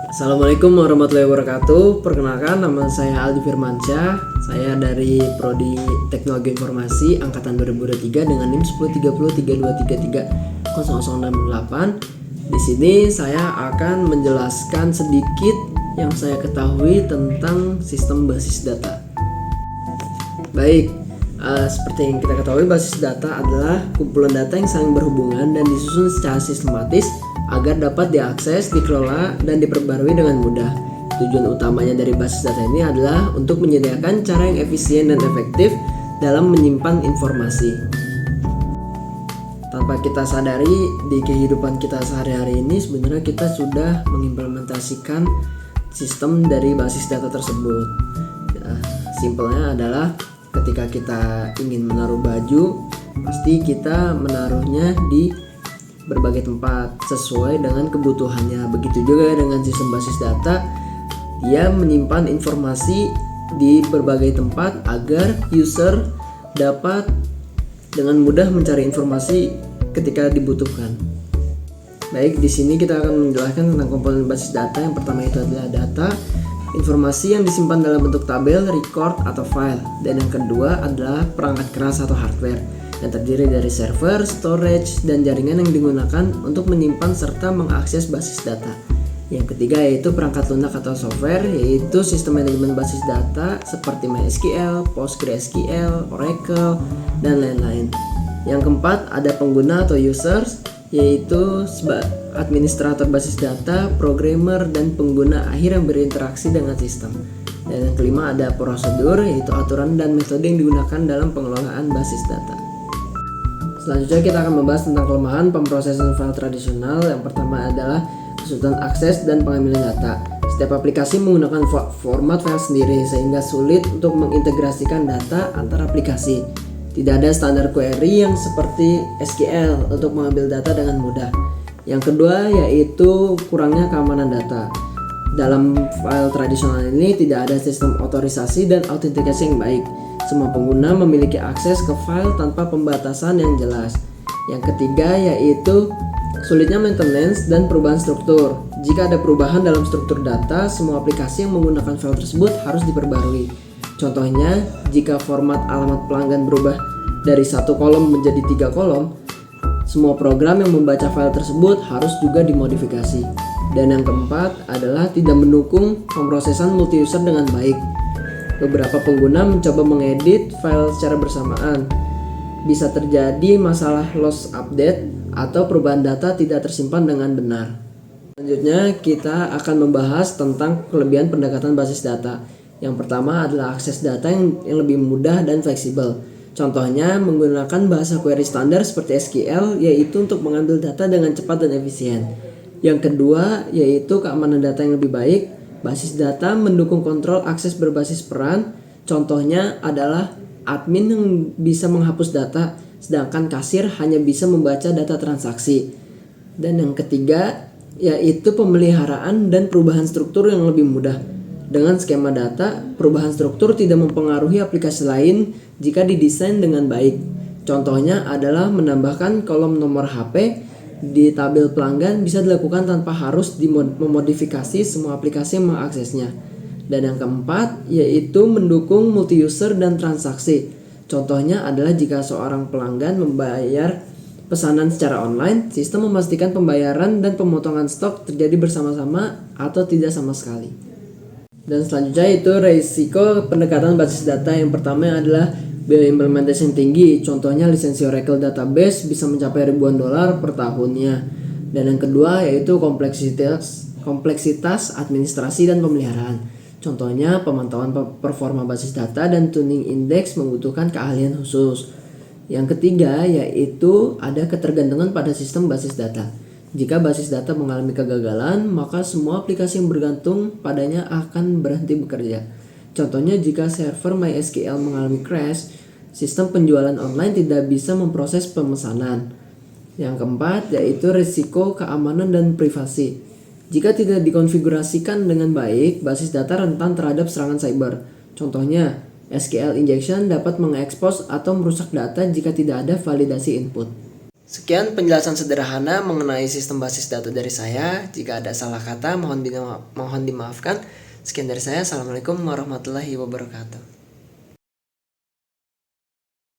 Assalamualaikum warahmatullahi wabarakatuh. Perkenalkan, nama saya Aldi Firmansyah. Saya dari Prodi Teknologi Informasi angkatan 2023 dengan NIM 103032330068. Di sini saya akan menjelaskan sedikit yang saya ketahui tentang sistem basis data. Baik, seperti yang kita ketahui, basis data adalah kumpulan data yang saling berhubungan dan disusun secara sistematis agar dapat diakses, dikelola, dan diperbarui dengan mudah. Tujuan utamanya dari basis data ini adalah untuk menyediakan cara yang efisien dan efektif dalam menyimpan informasi. Tanpa kita sadari, di kehidupan kita sehari-hari ini sebenarnya kita sudah mengimplementasikan sistem dari basis data tersebut. Simpelnya adalah ketika kita ingin menaruh baju, pasti kita menaruhnya di berbagai tempat sesuai dengan kebutuhannya. Begitu juga dengan sistem basis data, dia menyimpan informasi di berbagai tempat agar user dapat dengan mudah mencari informasi ketika dibutuhkan. Baik, di sini kita akan menjelaskan tentang komponen basis data. Yang pertama itu adalah data, informasi yang disimpan dalam bentuk tabel, record, atau file. Dan yang kedua adalah perangkat keras atau hardware yang terdiri dari server, storage, dan jaringan yang digunakan untuk menyimpan serta mengakses basis data. Yang ketiga yaitu perangkat lunak atau software, yaitu sistem manajemen basis data seperti MySQL, PostgreSQL, Oracle, dan lain-lain. Yang keempat ada pengguna atau users, yaitu administrator basis data, programmer, dan pengguna akhir yang berinteraksi dengan sistem. Dan yang kelima ada prosedur, yaitu aturan dan metode yang digunakan dalam pengelolaan basis data. Selanjutnya kita akan membahas tentang kelemahan pemrosesan file tradisional. Yang pertama adalah kesulitan akses dan pengambilan data. Setiap aplikasi menggunakan format file sendiri sehingga sulit untuk mengintegrasikan data antar aplikasi. Tidak ada standar query yang seperti SQL untuk mengambil data dengan mudah. Yang kedua yaitu kurangnya keamanan data. Dalam file tradisional ini tidak ada sistem otorisasi dan autentikasi yang baik. Semua pengguna memiliki akses ke file tanpa pembatasan yang jelas. Yang ketiga yaitu sulitnya maintenance dan perubahan struktur. Jika ada perubahan dalam struktur data, semua aplikasi yang menggunakan file tersebut harus diperbarui. Contohnya, jika format alamat pelanggan berubah dari 1 kolom menjadi 3 kolom, semua program yang membaca file tersebut harus juga dimodifikasi. Dan yang keempat adalah tidak mendukung pemrosesan multi-user dengan baik. Beberapa pengguna mencoba mengedit file secara bersamaan. Bisa terjadi masalah loss update atau perubahan data tidak tersimpan dengan benar. Selanjutnya kita akan membahas tentang kelebihan pendekatan basis data. Yang pertama adalah akses data yang lebih mudah dan fleksibel. Contohnya menggunakan bahasa query standar seperti SQL, yaitu untuk mengambil data dengan cepat dan efisien. Yang kedua yaitu keamanan data yang lebih baik. Basis data mendukung kontrol akses berbasis peran. Contohnya adalah admin yang bisa menghapus data, sedangkan kasir hanya bisa membaca data transaksi. Dan yang ketiga yaitu pemeliharaan dan perubahan struktur yang lebih mudah. Dengan skema data, perubahan struktur tidak mempengaruhi aplikasi lain jika didesain dengan baik. Contohnya adalah menambahkan kolom nomor HP di tabel pelanggan bisa dilakukan tanpa harus memodifikasi semua aplikasi yang mengaksesnya. Dan yang keempat yaitu mendukung multi-user dan transaksi. Contohnya adalah jika seorang pelanggan membayar pesanan secara online, sistem memastikan pembayaran dan pemotongan stok terjadi bersama-sama atau tidak sama sekali. Dan selanjutnya itu risiko pendekatan basis data. Yang pertama adalah biaya implementasi yang tinggi. Contohnya lisensi Oracle Database bisa mencapai ribuan dolar per tahunnya. Dan yang kedua yaitu kompleksitas administrasi dan pemeliharaan. Contohnya pemantauan performa basis data dan tuning indeks membutuhkan keahlian khusus. Yang ketiga yaitu ada ketergantungan pada sistem basis data. Jika basis data mengalami kegagalan, maka semua aplikasi yang bergantung padanya akan berhenti bekerja. Contohnya jika server MySQL mengalami crash, sistem penjualan online tidak bisa memproses pemesanan. Yang keempat yaitu risiko keamanan dan privasi. Jika tidak dikonfigurasikan dengan baik, basis data rentan terhadap serangan cyber. Contohnya, SQL injection dapat mengekspos atau merusak data jika tidak ada validasi input. Sekian penjelasan sederhana mengenai sistem basis data dari saya. Jika ada salah kata mohon dimaafkan. Sekian dari saya. Assalamualaikum warahmatullahi wabarakatuh.